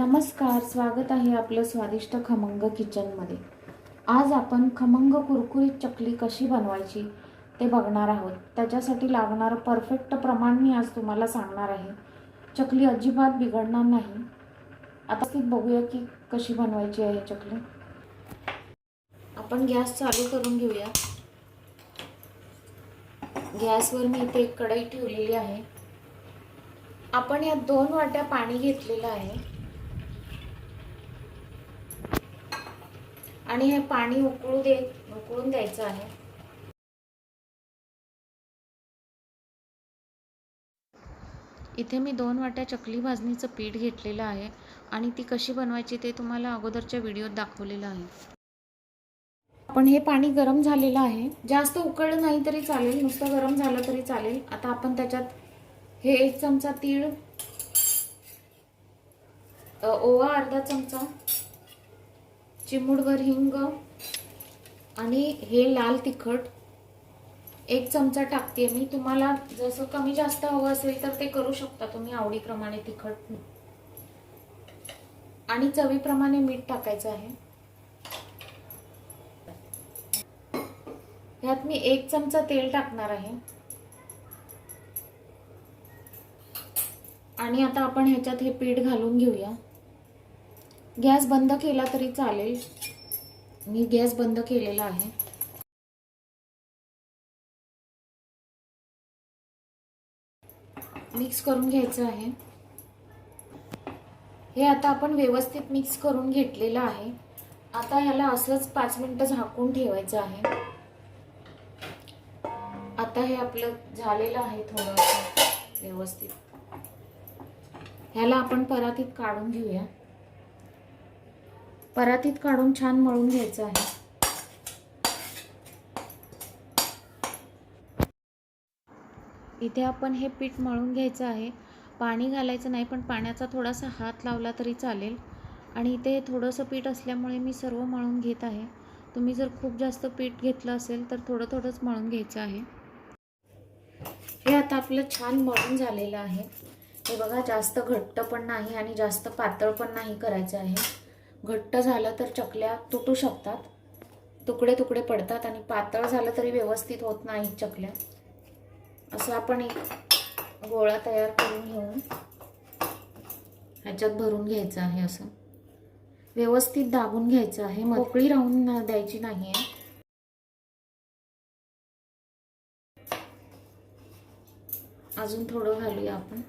नमस्कार, स्वागत आहे आपलं स्वादिष्ट खमंग किचनमध्ये। आज आपण खमंग कुरकुरीत चकली कशी बनवायची ते बघणार आहोत। त्याच्यासाठी लागणारं परफेक्ट प्रमाण मी आज तुम्हाला सांगणार आहे। चकली अजिबात बिघडणार नाही। आता ती बघूया की कशी बनवायची आहे चकली। आपण गॅस चालू करून घेऊया। गॅसवर मी इथे एक कढई ठेवलेली आहे। आपण या 2 वाट्या पाणी घेतलेलं आहे आणि हे पाणी उकळून द्यायचं आहे। इथे मी 2 वाट्या चकली भाजणीचं पीठ घेतलेलं आहे आणि ती कशी बनवायची ते तुम्हाला अगोदरच्या व्हिडिओत दाखवलेलं आहे। आपण हे पाणी गरम झालेलं आहे। जास्त उकळलं नाही तरी चालेल, नुसतं गरम झालं तरी चालेल। आता आपण त्याच्यात हे 1 चमचा तीळ, ओवा अर्धा चमचा, चिमूटभर हिंग आणि हे लाल तिखट 1 चमचा टाकते मी। तुम्हाला जसं कमी जास्त हवं असेल तर ते करू शकता तुम्ही आवडीप्रमाणे तिखट। आणि चवीप्रमाणे मीठ टाकायचं आहे। यात मी 1 चमचा तेल टाकणार आहे आणि आता आपण ह्याच्यात हे पीठ घालून घेऊया। गॅस बंद केला तरी चालेल, मी गॅस बंद केलेला आहे। मिक्स करून घ्यायचं आहे। हे आता आपण व्यवस्थित मिक्स करून घेतलेलं आहे। आता ह्याला असंच 5 मिनिटं झाकून ठेवायचं आहे। आता हे आपलं झालेलं आहे थोडंसं व्यवस्थित। ह्याला आपण परातीत काढून घेऊया। परातीत काढून छान मळून घ्यायचं आहे। इथे आपण हे पीठ मळून घ्यायचं आहे। पाणी घालायचं नाही, पण पाण्याचा थोडासा हात लावला तरी चालेल। आणि इथे थोडंसं पीठ असल्यामुळे मी सर्व मळून घेत आहे। तुम्ही जर खूप जास्त पीठ घेतलं असेल तर थोडंच मळून घ्यायचं आहे। हे आता आपलं छान मळून झालेलं आहे। हे बघा, जास्त घट्ट पण नाही आणि जास्त पातळ पण नाही करायचं आहे। घट्ट झालं तर चकल्या तुटू शकतात, तुकडे तुकडे पडतात, आणि पातळ झालं तरी व्यवस्थित होत नाही चकल्या। असं आपण एक गोळा तयार करून घेऊन ह्याच्यात भरून घ्यायचं आहे। असं व्यवस्थित दाबून घ्यायचं आहे, मोकळी राहून द्यायची नाहीये। अजून थोडं घालूया आपण।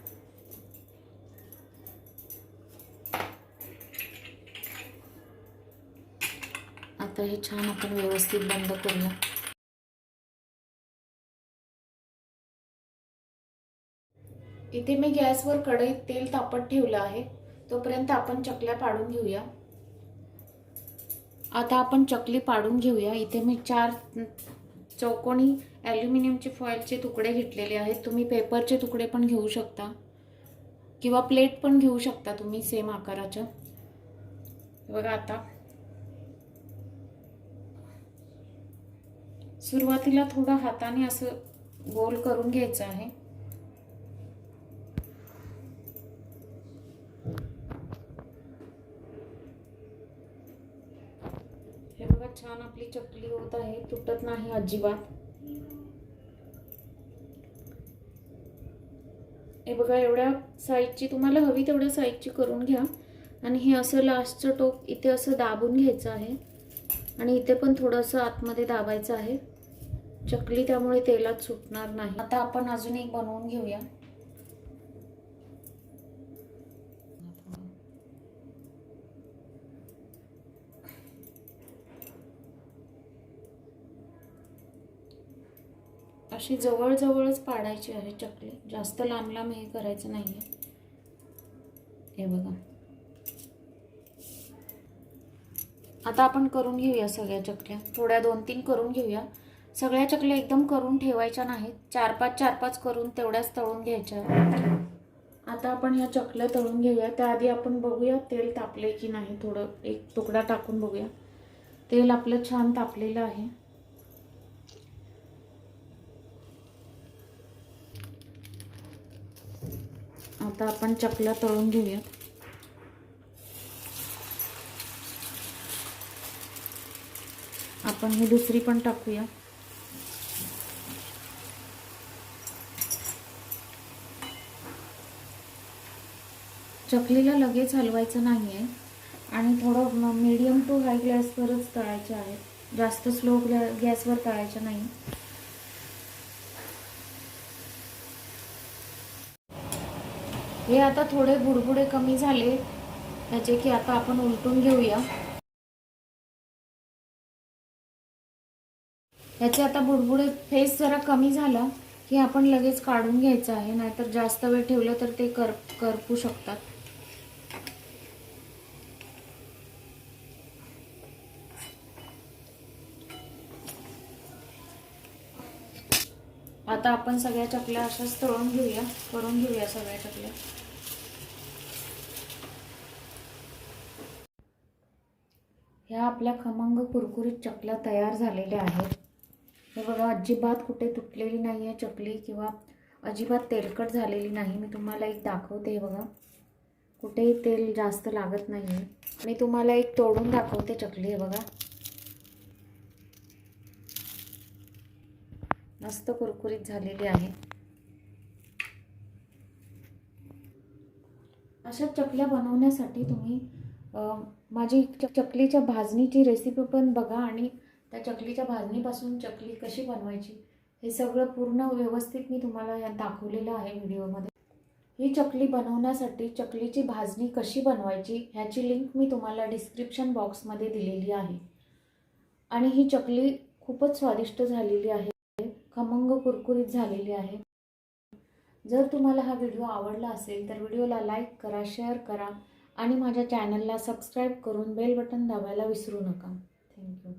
आता हे छान आपण व्यवस्थित बंद करूया। इथे मी गॅसवर कढईत तेल तापत ठेवलं आहे, तोपर्यंत आपण चकल्या पाडून घेऊया। आता आपण चकली पाडून घेऊया। इथे मी 4 चौकोनी ॲल्युमिनियमचे फॉइलचे तुकडे घेतलेले आहेत। तुम्ही पेपरचे तुकडे पण घेऊ शकता किंवा प्लेट पण घेऊ शकता तुम्ही सेम आकाराच्या। बघा, आता सुरुवातीला थोडं हाताने असं गोल करून घ्यायचं आहे। हे बघा, छान आपली चकली होत आहे, तुटत नाही अजिबात। हे बघा, एवढ्या साईजची तुम्हाला हवी तेवढ्या साईजची करून घ्या। आणि हे असं लास्टचं टोक इथे असं दाबून घ्यायचं आहे आणि इथे पण थोडंसं आतमध्ये दाबायचं आहे। चकली त्यामुळे तेलात सुटणार नाही। आता आपण अजून एक बनवून घेऊया। अशी जवळच पाडायची आहे चकली, जास्त लांब लांब हे करायचं नाहीये। हे बघा, आता आपण करून घेऊया सगळ्या चकल्या। थोड्या 2-3 करून घेऊया। सगळ्या चकल्या एकदम करून ठेवायच्या नाहीत, 4-5 करून तेवढ्याच तळून घ्यायच्या। आता आपण ह्या चकल्या तळून घेऊया। त्याआधी आपण बघूया तेल तापले की नाही। थोडं एक तुकडा टाकून बघूया। तेल आपलं छान तापलेलं आहे। आता आपण चकल्या तळून घेऊया। आपण ही दुसरी पण टाकूया. चकलीला लगेच हलवायचं नाही आहे आणि थोडं मीडियम टू हाय गॅसवरच तळायचे आहे. जास्त स्लो गॅसवर तळायचं नाही. हे आता थोडे बुडबुडे कमी झाले ह्याचे की आता आपण उलटून घेऊया. ह्याचे आता बुडबुडे फेस जरा कमी झाला की आपण लगेच काढून घ्यायचं आहे, नाहीतर जास्त वेळ ठेवलं तर ते करपू शकतात. आता आपण सगळ्या चकल्या अशाच करून घेऊया सगळ्या चकल्या. ह्या आपल्या खमंग कुरकुरीत चकल्या तयार झालेल्या आहेत. हे बघा, अजिबात कुठे तुटलेली नाही आहे चकली किंवा अजिबात तेलकट झालेली नाही. मी तुम्हाला एक दाखवते. हे बघा, कुठेही तेल जास्त लागत नाही आहे. मी तुम्हाला एक तोडून दाखवते चकली. हे बघा, मस्त कुरकुरीत झालेली आहे. अशा चकल्या बनवण्यासाठी तुम्ही माझी चकलीच्या भाजणीची रेसिपी पण बघा आणि त्या चकलीच्या भाजणीपासून चकली कशी बनवायची हे सगळं पूर्ण व्यवस्थित मी तुम्हाला यात दाखवलेलं आहे व्हिडिओमध्ये. ही चकली बनवण्यासाठी चकलीची भाजणी कशी बनवायची ह्याची लिंक मी तुम्हाला डिस्क्रिप्शन बॉक्समध्ये दिलेली आहे. आणि ही चकली खूपच स्वादिष्ट झालेली आहे, खमंग कुरकुरीत झालेली आहे. जर तुम्हाला हा व्हिडिओ आवडला असेल तर व्हिडिओला लाईक करा, शेअर करा आणि माझ्या चॅनलला सबस्क्राईब करून बेल बटन दाबायला विसरू नका. थँक्यू.